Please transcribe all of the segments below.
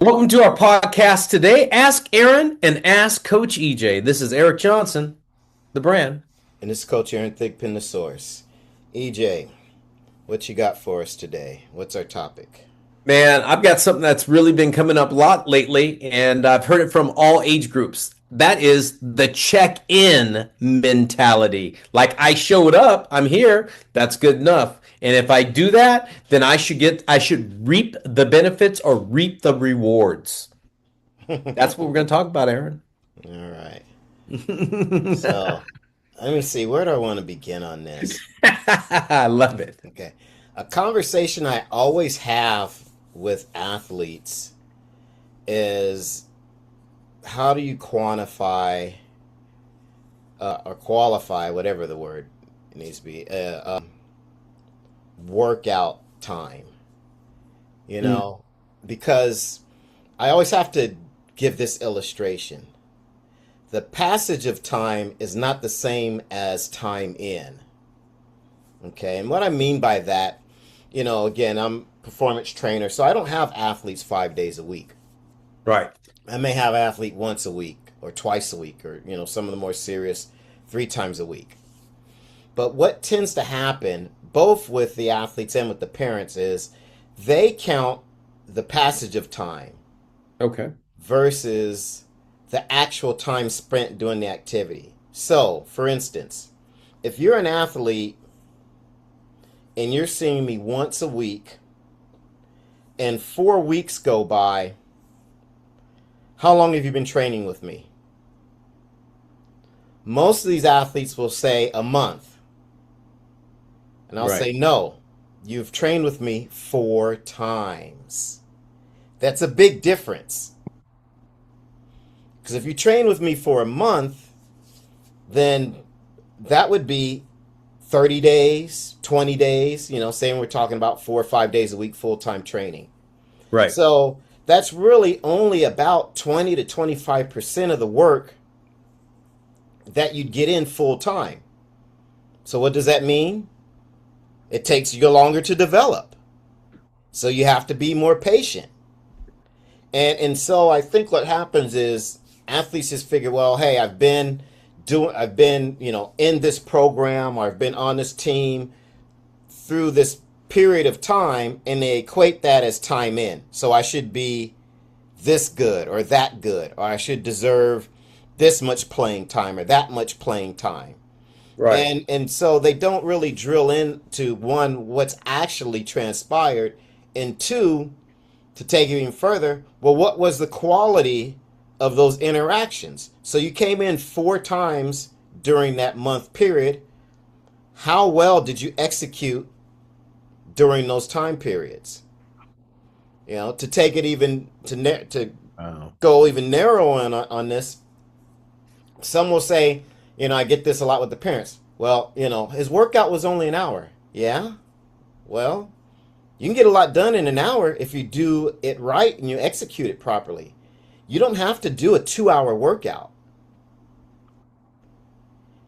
Welcome to our podcast today. Ask Aaron and ask Coach EJ. This is Eric Johnson, the brand. And this is Coach Aaron Thigpen, the source. EJ, what you got for us today? What's our topic? Man, I've got something that's really been coming up a lot lately, and I've heard it from all age groups. That is the check-in mentality. Like I showed up, I'm here, that's good enough. And if I do that, then I should reap the benefits or reap the rewards. That's what we're going to talk about, Aaron. All right. So, let me see. Where do I want to begin on this? I love it. Okay. A conversation I always have with athletes is how do you quantify or qualify, whatever the word needs to be, workout time? You Mm, know, because I always have to give this illustration. The passage of time is not the same as time in. Okay, and what I mean by that, again, I'm a performance trainer, so I don't have athletes 5 days a week. right. I may have an athlete once a week or twice a week, or some of the more serious 3 times a week. But what tends to happen, both with the athletes and with the parents, is they count the passage of time Okay. versus the actual time spent doing the activity. So, for instance, if you're an athlete and you're seeing me once a week and 4 weeks go by, how long have you been training with me? Most of these athletes will say a month. And I'll Right. say, no, you've trained with me 4 times. That's a big difference. Because if you train with me for a month, then that would be 30 days, 20 days, saying we're talking about 4 or 5 days a week full time training. Right. So that's really only about 20 to 25% of the work that you'd get in full time. So what does that mean? It takes you longer to develop. So you have to be more patient. And so I think what happens is athletes just figure, well, hey, I've been, in this program, or I've been on this team through this period of time, and they equate that as time in. So I should be this good or that good, or I should deserve this much playing time or that much playing time. Right. And so they don't really drill into one, what's actually transpired, and two, to take it even further, well, what was the quality of those interactions? So you came in 4 times during that month period. How well did you execute during those time periods? To take it even to Wow. go even narrower on this, some will say, I get this a lot with the parents. Well, his workout was only an hour. Yeah. Well, you can get a lot done in an hour if you do it right and you execute it properly. You don't have to do a 2 hour workout.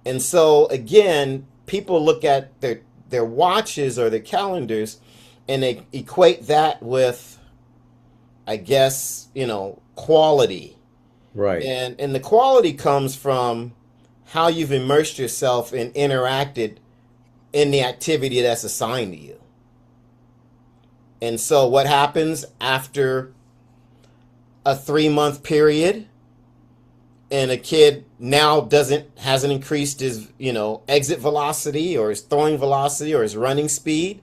And so again, people look at their watches or their calendars and they equate that with, I guess, quality. Right. And the quality comes from how you've immersed yourself and interacted in the activity that's assigned to you. And so what happens after a 3 month period and a kid now hasn't increased his, exit velocity or his throwing velocity or his running speed?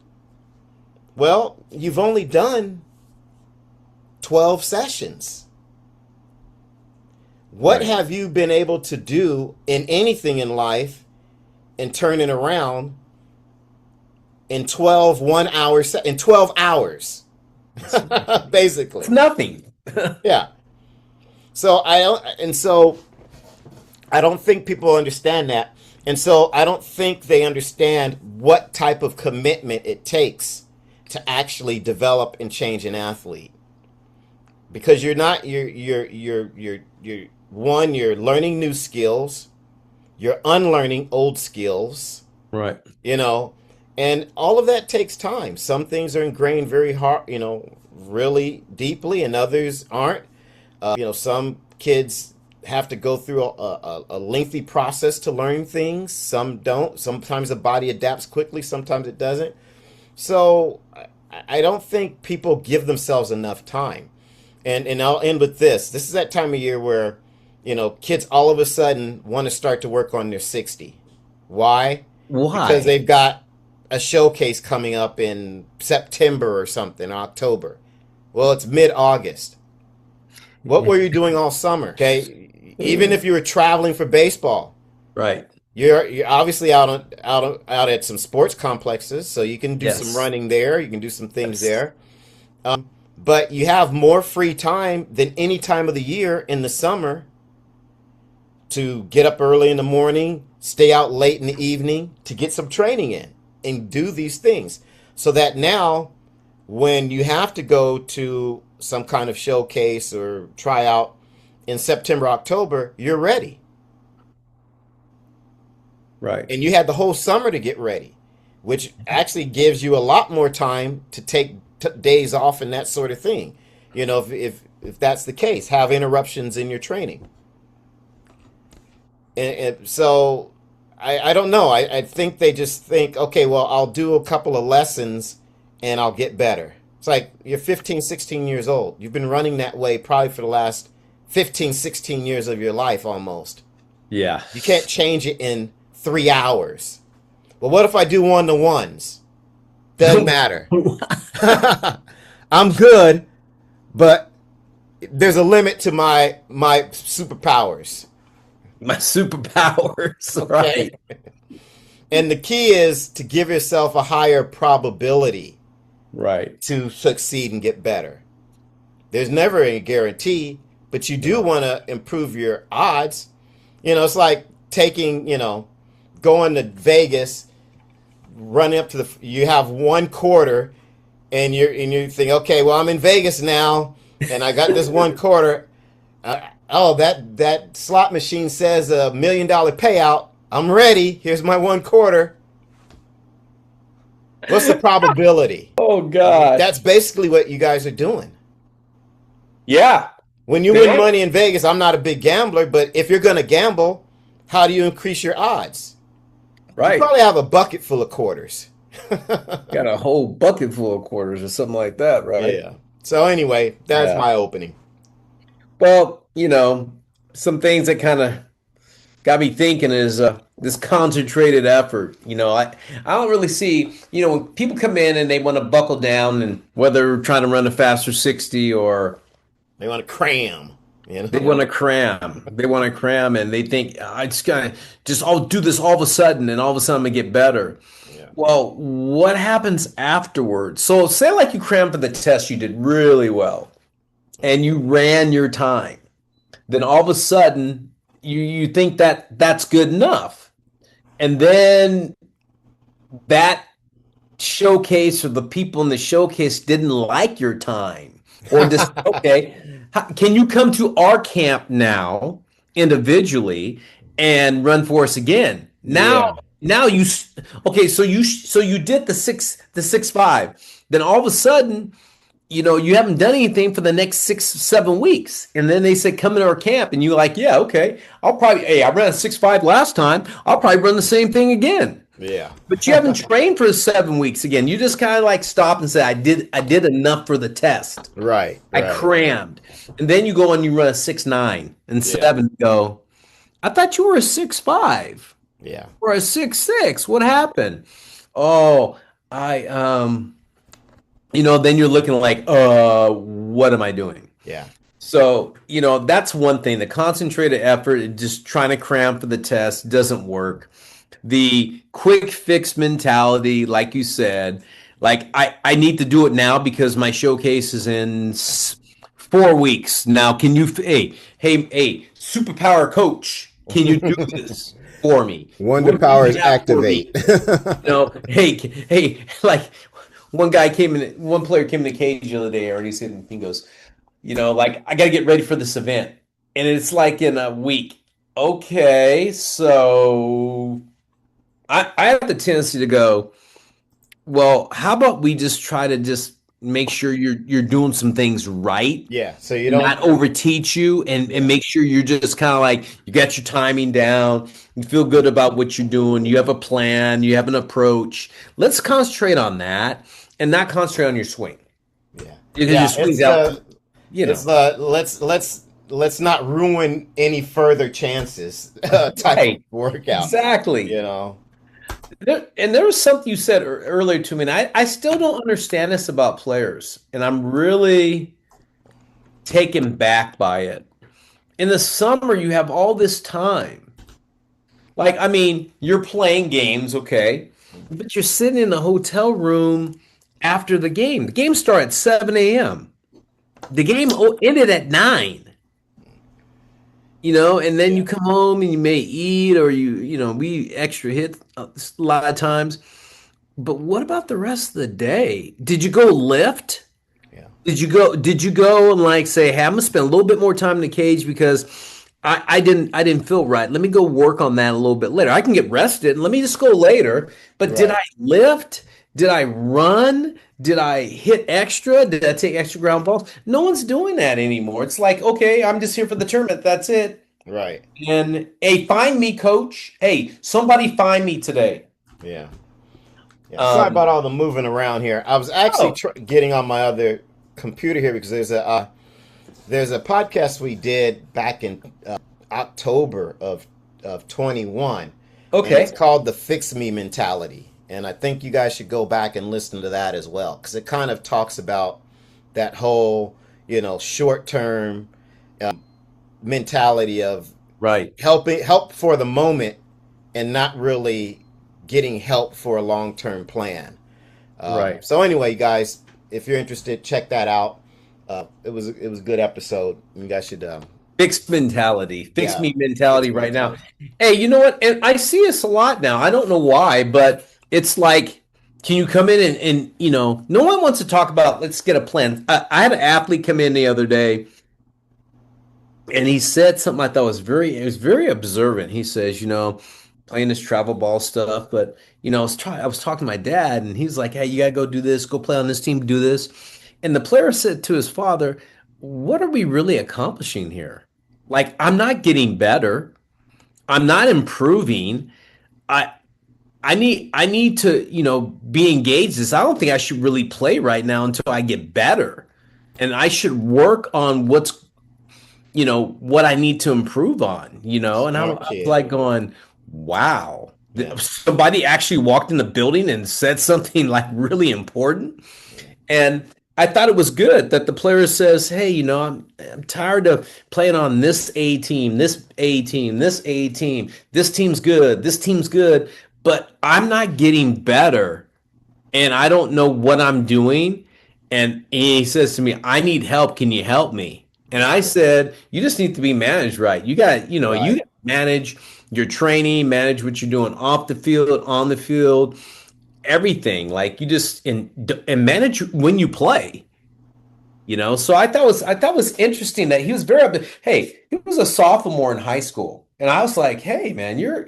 Well, you've only done 12 sessions. What Right. have you been able to do in anything in life and turn it around in 12 hours, It's, it's basically? nothing. Yeah. So I don't think people understand that. And so I don't think they understand what type of commitment it takes to actually develop and change an athlete. Because you're learning new skills, you're unlearning old skills, Right. you know, And all of that takes time. Some things are ingrained very hard, really deeply, and others aren't. Some kids have to go through a lengthy process to learn things. Some don't. Sometimes the body adapts quickly, sometimes it doesn't. So I don't think people give themselves enough time. And I'll end with this. This is that time of year where, kids all of a sudden want to start to work on their 60. Why? Because Why? they've got a showcase coming up in September or something, October. Well, it's mid-August. What were you doing all summer? Okay, even if you were traveling for baseball, Right. you're obviously out at some sports complexes, so you can do some Yes. running there. You can do some things Yes. there. But you have more free time than any time of the year in the summer to get up early in the morning, stay out late in the evening to get some training in and do these things. So that now, when you have to go to some kind of showcase or tryout in September, October, you're ready. Right. And you had the whole summer to get ready, which actually gives you a lot more time to take days off and that sort of thing. If that's the case, have interruptions in your training. And so I don't know. I think they just think, okay, well, I'll do a couple of lessons and I'll get better. It's like you're 15, 16 years old. You've been running that way probably for the last 15, 16 years of your life almost. Yeah. You can't change it in 3 hours. Well, what if I do one-to-ones? Doesn't matter. I'm good, but there's a limit to my superpowers. My superpowers. Okay. Right. And the key is to give yourself a higher probability Right. to succeed and get better. There's never any guarantee, but you do No. want to improve your odds. It's like going to Vegas, running up to you have one quarter, and you think, okay, well, I'm in Vegas now, and I got this one quarter. Oh, that slot machine says $1 million payout. I'm ready. Here's my one quarter. What's the probability? Oh gosh. That's basically what you guys are doing. Yeah. When you win They money in Vegas, I'm not a big gambler, but if you're going to gamble, how do you increase your odds? You right. probably have a bucket full of quarters. Got a whole bucket full of quarters or something like that, right? Yeah. So anyway, that's Yeah. my opening. Well, some things that kind of got me thinking is this concentrated effort. I don't really see, when people come in and they want to buckle down and whether they're trying to run a faster 60 or They want to cram, they want to cram. They want to cram and they think I just gotta just I'll do this all of a sudden and all of a sudden I'm gonna get better. Yeah. Well, what happens afterwards? So say like you crammed for the test, you did really well and you ran your time. Then all of a sudden you think that that's good enough. And then that showcase or the people in the showcase didn't like your time or just okay, can you come to our camp now individually and run for us again? Yeah. Now okay, so you did the 6'5". Then all of a sudden, you haven't done anything for the next 6, 7 weeks. And then they said, come into our camp. And you're like, yeah, okay. Hey, I ran a 6'5" last time. I'll probably run the same thing again. Yeah. But you haven't trained for 7 weeks again. You just kind of like stop and say, I did enough for the test. Right. I Right. crammed. And then you go and you run a 6'9" and Yeah. 7 go, I thought you were a 6'5" Yeah. or a 6'6". What happened? Oh, then you're looking like, what am I doing? Yeah. So, that's one thing. The concentrated effort, just trying to cram for the test doesn't work. The quick fix mentality, like you said, like I need to do it now because my showcase is in 4 weeks. Now, can you, hey, superpower coach, can you do this for me? Wonder What do you powers have for me? activate. Hey, like one player came in the cage the other day, and he goes, like I got to get ready for this event, and it's like in a week. Okay, so I have the tendency to go, Well, how about we just try to just make sure you're doing some things right, Yeah. So you not don't. overteach you, and Yeah. make sure you're just kind of like you got your timing down, you feel good about what you're doing, you have a plan, you have an approach. Let's concentrate on that and not concentrate on your swing Yeah. because your Yeah. swing's out, you It's know. the let's not ruin any further chances type of Right. workout. Exactly. You know. And there was something you said earlier to me, and I still don't understand this about players, and I'm really taken back by it. In the summer, you have all this time. Like, I mean, you're playing games, okay, but you're sitting in a hotel room after the game. The game started at 7 a.m. The game ended at 9, and then Yeah. you come home and you may eat or we eat extra hits a lot of times. But what about the rest of the day? Did you go lift? Yeah. Did you go and like say, hey, I'm gonna spend a little bit more time in the cage because I didn't feel right. Let me go work on that a little bit later. I can get rested and let me just go later. But did Right. I lift? Did I run? Did I hit extra? Did I take extra ground balls? No one's doing that anymore. It's like, okay, I'm just here for the tournament. That's it. Right. And hey, find me, coach. Hey, somebody find me today. Yeah. Yeah. Sorry Um, about all the moving around here. I was actually oh, getting on my other computer here because there's a podcast we did back in October of 21, and it's okay. called the Fix Me Mentality. And I think you guys should go back and listen to that as well because it kind of talks about that whole, short term mentality of Right, help for the moment and not really getting help for a long term plan. right. So anyway, guys, if you're interested, check that out. It was a good episode. You guys should Fixed mentality, fix yeah, me fix mentality me right now. mentality. Hey, you know what? And I see this a lot now. I don't know why, but it's like, can you come in and no one wants to talk about, let's get a plan. I had an athlete come in the other day and he said something I thought it was very observant. He says, playing this travel ball stuff, but I was talking to my dad and he's like, hey, you gotta go do this, go play on this team, do this. And the player said to his father, what are we really accomplishing here? Like, I'm not getting better. I'm not improving. I I need to, be engaged. This I don't think I should really play right now until I get better. And I should work on what I need to improve on, and I Smart was kid. like going, wow. Yeah. Somebody actually walked in the building and said something like really important. And I thought it was good that the player says, hey, I'm tired of playing on this A team, this A team, this A team. This team's good, but I'm not getting better and I don't know what I'm doing. And he says to me, I need help. Can you help me? And I said, you just need to be managed right. You Right. got to manage your training, manage what you're doing off the field, on the field, everything. Like you just and manage when you play. So I thought it was interesting that he was hey, he was a sophomore in high school. And I was like, hey man, you're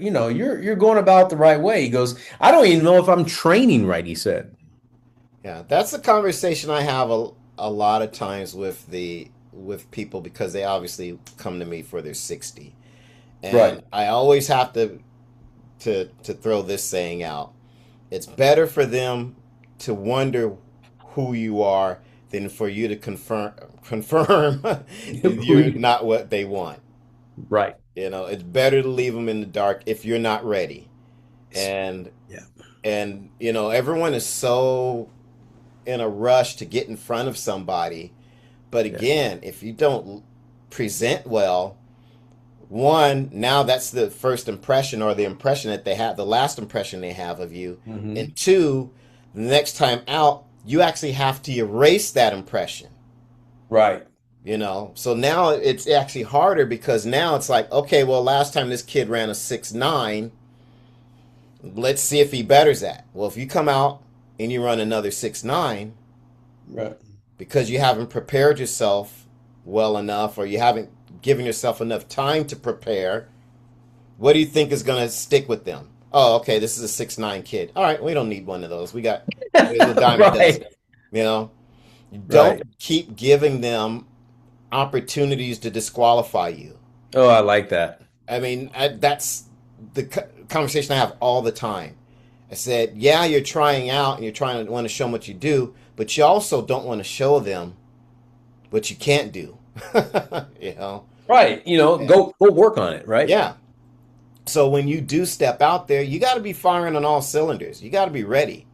going about the right way. He goes, I don't even know if I'm training right, he said. Yeah. That's the conversation I have a lot of times with people because they obviously come to me for their 60. And Right. I always have to throw this saying out. It's better for them to wonder who you are than for you to confirm you're not what they want. Right. It's better to leave them in the dark if you're not ready. And Yeah. everyone is so in a rush to get in front of somebody. But Yeah. again, if you don't present well, one, now that's the first impression or the impression that they have, the last impression they have of you. Hmm. And two, the next time out, you actually have to erase that impression. Right. So now it's actually harder because now it's like, okay, well, last time this kid ran a 6'9", let's see if he betters that. Well, if you come out and you run another 6'9", Right. because you haven't prepared yourself well enough or you haven't given yourself enough time to prepare, what do you think is going to stick with them? Oh, okay, this is a 6'9" kid. All right, we don't need one of those. We got It's a dime a dozen. Right, You know, you right. don't keep giving them opportunities to disqualify you. Oh, I like that. I mean, that's the conversation I have all the time. I said, yeah, you're trying out and you're trying to want to show them what you do, but you also don't want to show them what you can't do. you know, Right. and Go work on it, right? yeah. So when you do step out there, you got to be firing on all cylinders. You got to be ready.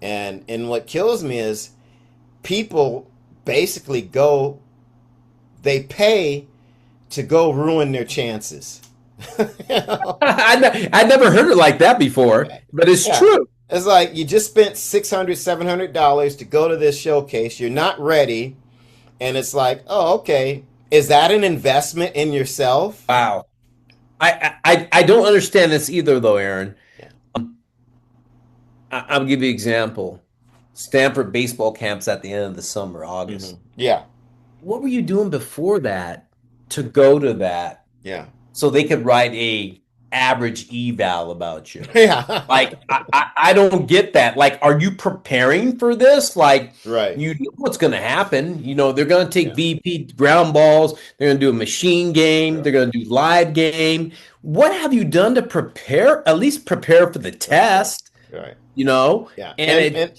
And what kills me is people basically go, they pay to go ruin their chances. you know? I never heard it like that before, but it's Yeah. true. It's like you just spent $600, $700 to go to this showcase. You're not ready. And it's like, oh, okay. Is that an investment in yourself? Wow. I don't understand this either, though, Aaron. Yeah. I'll give you an example. Stanford baseball camps at the end of the summer, Hmm. August. Yeah. What were you doing before that to go to that Yeah. so they could write a average eval about you? Yeah. Like, I don't get that. Like, are you preparing for this? Like, right. you know what's going to happen. They're going to take Yeah. BP ground balls. They're going to do a machine game. Right. They're going to do live game. What have you done to prepare, at least prepare for the Right. test? Right. You know, Yeah. and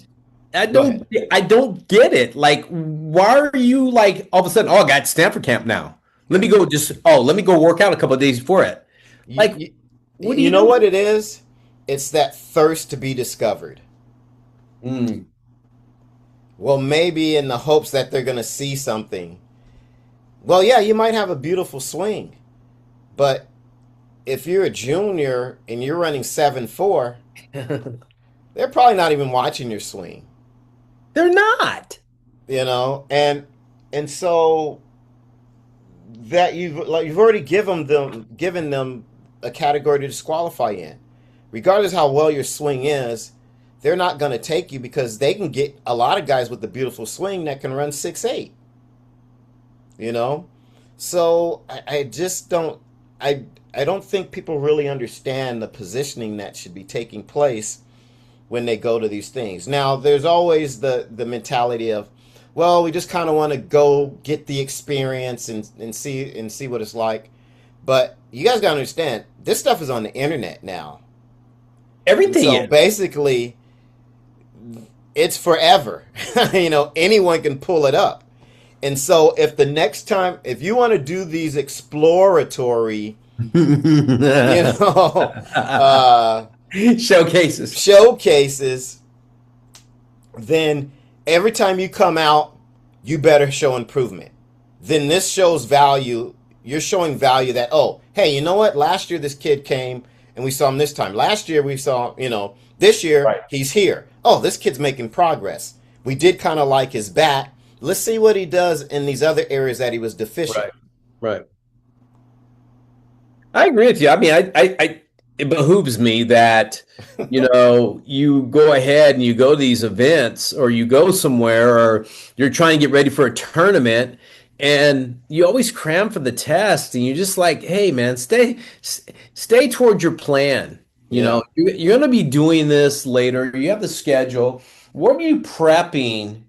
And go ahead. I don't get it. Like, why are you like all of a sudden, oh, I got Stanford camp now. Yeah. Let me go work out a couple of days before it. You, Like, you, what are you you know what doing? it is? It's that thirst to be discovered. Mm. Well, maybe in the hopes that they're going to see something. Well, yeah, you might have a beautiful swing, but if you're a junior and you're running 7.4, they're probably not even watching your swing, They're not. you know? And so that you've already given them a category to disqualify in. Regardless how well your swing is, they're not going to take you because they can get a lot of guys with the beautiful swing that can run 6.8. You know, so I just don't I don't think people really understand the positioning that should be taking place when they go to these things. Now, there's always the mentality of, well, we just kind of want to go get the experience and see what it's like. But you guys got to understand, this stuff is on the internet now. And Everything so is. basically, it's forever. Anyone can pull it up. And so if the next time, if you want to do these exploratory, you know, uh, Showcases. showcases, then every time you come out, you better show improvement. Then this shows value. You're showing value that, oh, hey, you know what? Last year this kid came and we saw him this time. Last year we saw, this year Right. he's here. Oh, this kid's making progress. We did kind of like his bat. Let's see what he does in these other areas that he was deficient. Right. Right. I agree with you. I mean, it behooves me that, you go ahead and you go to these events or you go somewhere or you're trying to get ready for a tournament and you always cram for the test and you're just like, hey man, stay towards your plan. Yeah. You're going to be doing this later. You have the schedule. What are you prepping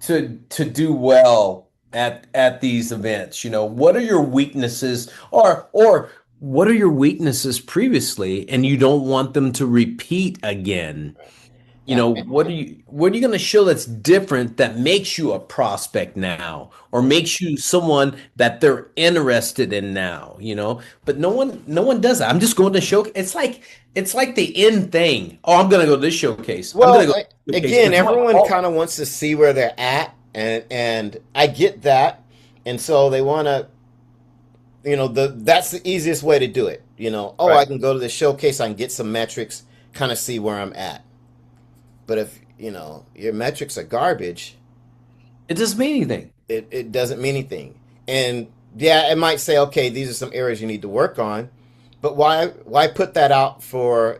to do well at these events? What are your weaknesses or what are your weaknesses previously and you don't want them to repeat again? Yeah. What are you going to show that's different that makes you a prospect now or makes you someone that they're interested in now, but no one does that. I'm just going to show. It's like the in thing. Oh, I'm going to go to this showcase. I'm going Well, to go to this showcase. again, It's my everyone fault. kind of wants to see where they're at, and I get that, and so they want to, that's the easiest way to do it. Oh, I Right. can go to the showcase, I can get some metrics, kind of see where I'm at. But if your metrics are garbage, It doesn't mean anything. it doesn't mean anything. And yeah, it might say, okay, these are some areas you need to work on, but why put that out for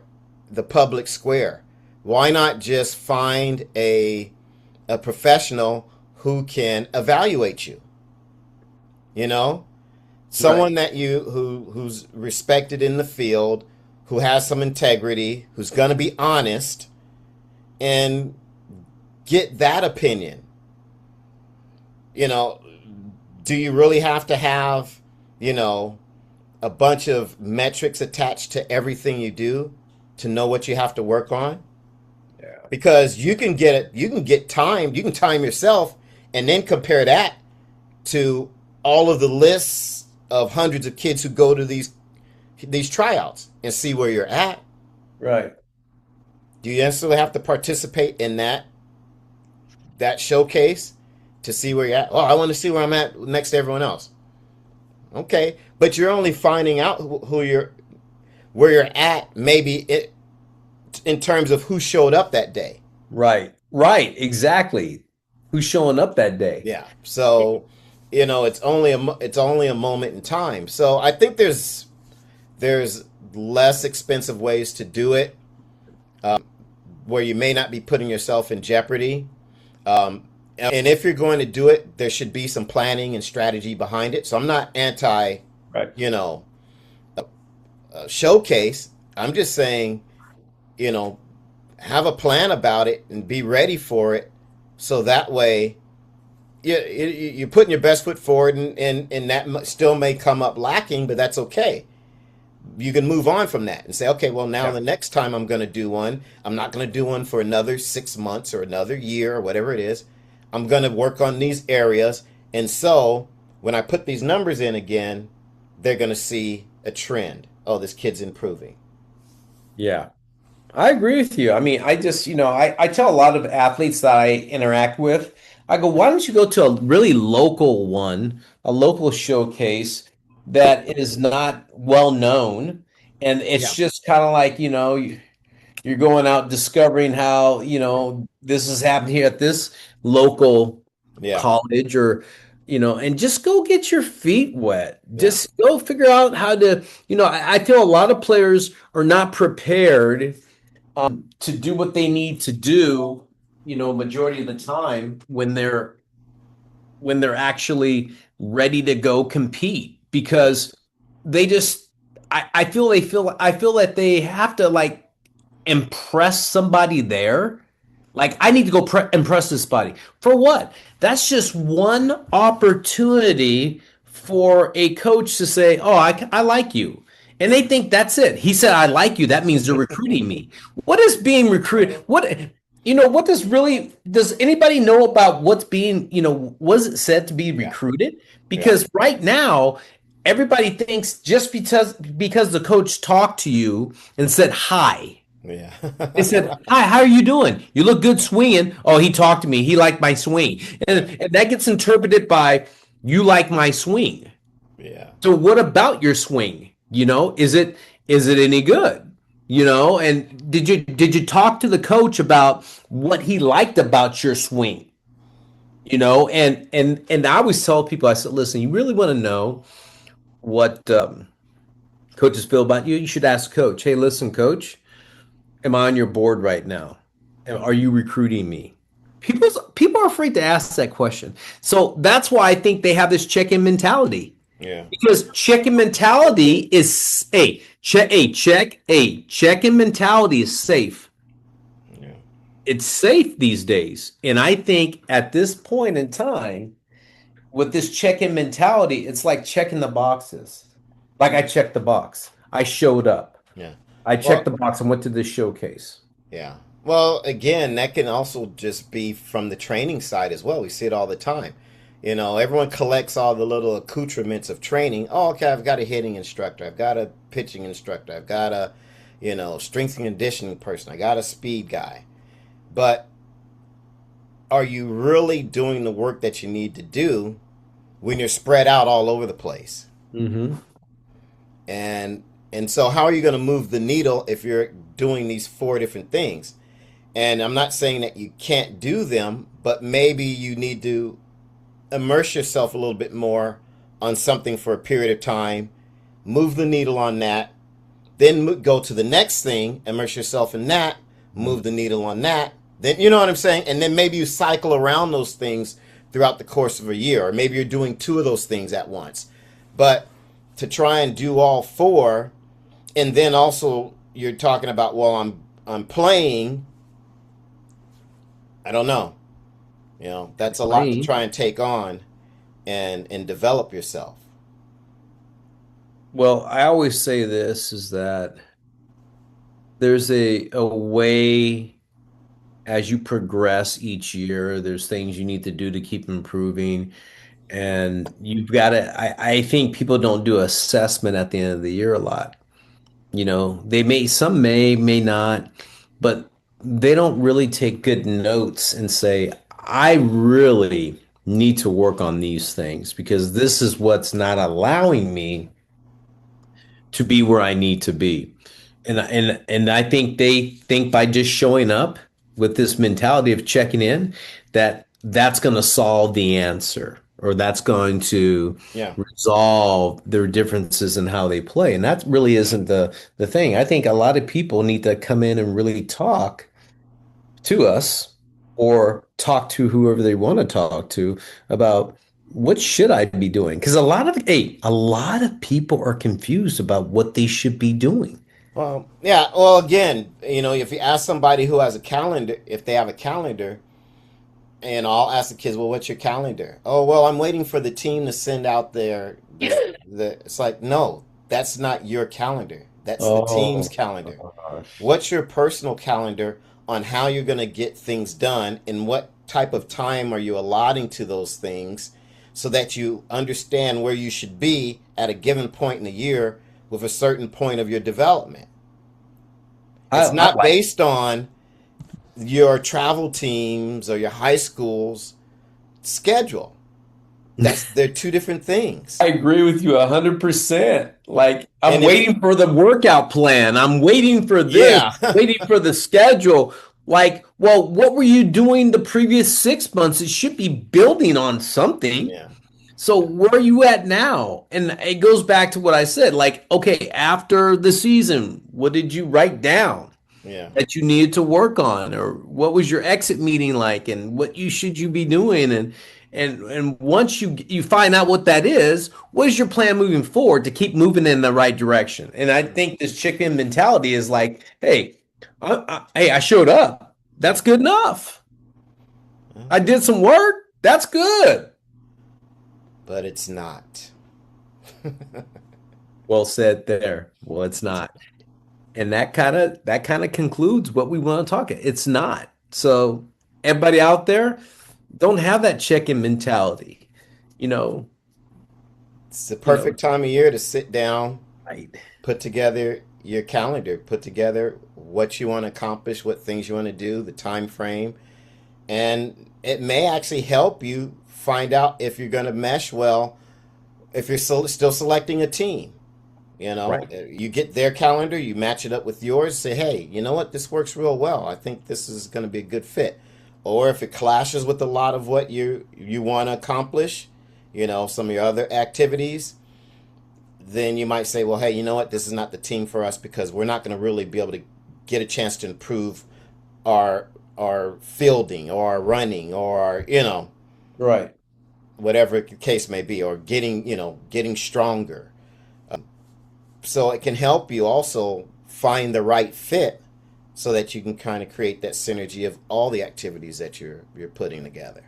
the public square? Why not just find a professional who can evaluate you? You know, Right. someone that who's respected in the field, who has some integrity, who's going to be honest, and get that opinion. You know, do you really have to have, you know, a bunch of metrics attached to everything you do to know what you have to work on? Yeah. Because you can get it, you can get timed, you can time yourself and then compare that to all of the lists of hundreds of kids who go to these tryouts and see where you're at. Right. Do you necessarily have to participate in that showcase to see where you're at? Oh, I want to see where I'm at next to everyone else. Okay, but you're only finding out who you're where you're at maybe in terms of who showed up that day. Right. Right. Exactly. Who's showing up that day? Yeah. So, you know, it's only a moment in time. So I think there's less expensive ways to do it, where you may not be putting yourself in jeopardy. And if you're going to do it, there should be some planning and strategy behind it. So I'm not anti, Right. you know, showcase. I'm just saying, you know, have a plan about it and be ready for it. So that way, you're putting your best foot forward, and that still may come up lacking, but that's okay. You can move on from that and say, okay, well, now Yeah. the next time I'm going to do one, I'm not going to do one for another 6 months or another year or whatever it is. I'm going to work on these areas. And so when I put these numbers in again, they're going to see a trend. Oh, this kid's improving. Yeah. I agree with you. I mean, I just, I tell a lot of athletes that I interact with, I go, why don't you go to a really local one, a local showcase that is not well known? And it's Yeah. just kind of like, you're going out discovering how, this is happening here at this local Yeah. college or, and just go get your feet wet. Yeah. Just go figure out how to, I feel a lot of players are not prepared to do what they need to do, majority of the time when they're actually ready to go compete Yeah. because they just I feel that they have to like impress somebody there. Like I need to go impress this body. For what? That's just one opportunity for a coach to say, "Oh, I like you." And they think that's it. He said, "I like you." That means they're recruiting me. What is being recruited? What does anybody know about what's being, was it said to be Yeah. recruited? Yeah. Because right now, everybody thinks just because the coach talked to you and said hi. Yeah. They said, "Hi, how are you doing? You look good swinging." Oh, he talked to me. He liked my swing. And that gets interpreted by you like my swing. Yeah. So what about your swing? Is it any good? And did you talk to the coach about what he liked about your swing? And I always tell people, I said, listen, you really want to know what coaches feel about you? You should ask coach. Hey, listen, coach, am I on your board right now? Are you recruiting me? People are afraid to ask that question. So that's why I think they have this check-in mentality. Yeah. Because check-in mentality is check-in mentality is safe. Yeah. It's safe these days. And I think at this point in time, with this check-in mentality, it's like checking the boxes. Like I checked the box. I showed up. Yeah. I checked Well, the box and went to this showcase. yeah. Well, again, that can also just be from the training side as well. We see it all the time. You know, everyone collects all the little accoutrements of training. Oh, okay, I've got a hitting instructor. I've got a pitching instructor. I've got a, strength and conditioning person. I got a speed guy. But are you really doing the work that you need to do when you're spread out all over the place? Mm-hmm. And so how are you going to move the needle if you're doing these four different things? And I'm not saying that you can't do them, but maybe you need to immerse yourself a little bit more on something for a period of time, move the needle on that, then go to the next thing, immerse yourself in that, move the needle on that. Then, you know what I'm saying? And then maybe you cycle around those things throughout the course of a year, or maybe you're doing two of those things at once. But to try and do all four, and then also you're talking about, well, I'm playing I don't know. That's a lot to Explain. try and take on and develop yourself. Well, I always say this is that there's a way as you progress each year, there's things you need to do to keep improving. And you've got to, I think people don't do assessment at the end of the year a lot. They may, some may not, but they don't really take good notes and say, I really need to work on these things because this is what's not allowing me to be where I need to be. And I think they think by just showing up with this mentality of checking in that that's going to solve the answer or that's going to Yeah. resolve their differences in how they play. And that really isn't the thing. I think a lot of people need to come in and really talk to us or talk to whoever they want to talk to about what should I be doing? Because a lot of people are confused about what they should be doing. Well, yeah. Well, again, if you ask somebody who has a calendar, if they have a calendar, and I'll ask the kids, well, what's your calendar? Oh, well, I'm waiting for the team to send out the. It's like, no, that's not your calendar. That's the team's Oh calendar. gosh. What's your personal calendar on how you're going to get things done and what type of time are you allotting to those things so that you understand where you should be at a given point in the year with a certain point of your development. It's I not like based on your travel teams or your high school's schedule. They're two different things. I agree with you 100%. Like I'm And if waiting for the workout plan. I'm waiting for this, yeah, waiting for the schedule. Like, well, what were you doing the previous 6 months? It should be building on something. yeah, So where are you at now? And it goes back to what I said. Like, okay, after the season, what did you write down yeah, that you needed to work on, or what was your exit meeting like, and what you should you be doing? And once you find out what that is, what is your plan moving forward to keep moving in the right direction? And I think this chicken mentality is like, hey, hey, I showed up. That's good enough. yeah. I did some work. That's good. But it's not. Well said there. Well, it's not. And that kind of concludes what we want to talk. It's not. So everybody out there, don't have that check-in mentality. You know, It's the you know, perfect time of year to sit down, right. put together your calendar, put together what you want to accomplish, what things you want to do, the time frame, and it may actually help you find out if you're going to mesh well if you're still selecting a team. Right. You get their calendar, you match it up with yours, say, hey, you know what, this works real well. I think this is going to be a good fit. Or if it clashes with a lot of what you want to accomplish, some of your other activities, then you might say, well, hey, you know what, this is not the team for us because we're not going to really be able to get a chance to improve our our fielding or our running or our, Right. whatever the case may be, or getting stronger. So it can help you also find the right fit so that you can kind of create that synergy of all the activities that you're putting together.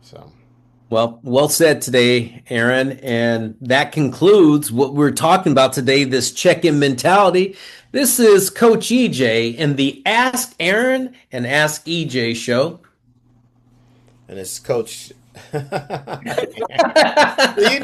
So Well said today, Aaron. And that concludes what we're talking about today, this check-in mentality. This is Coach EJ in the Ask Aaron and Ask EJ show. and it's coach. I, You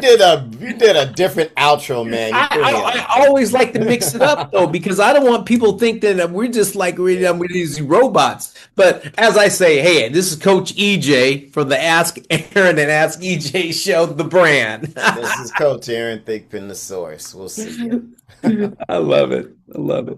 did a different outro, man. You threw me I, off. I always like to mix it up though, because I don't want people thinking that we're just like Yeah. we're these robots. But as I say, hey, this is Coach EJ for the Ask Aaron and Ask EJ show, the brand. This is Coach Aaron Thigpen, the source. We'll see you. I love it. I love it.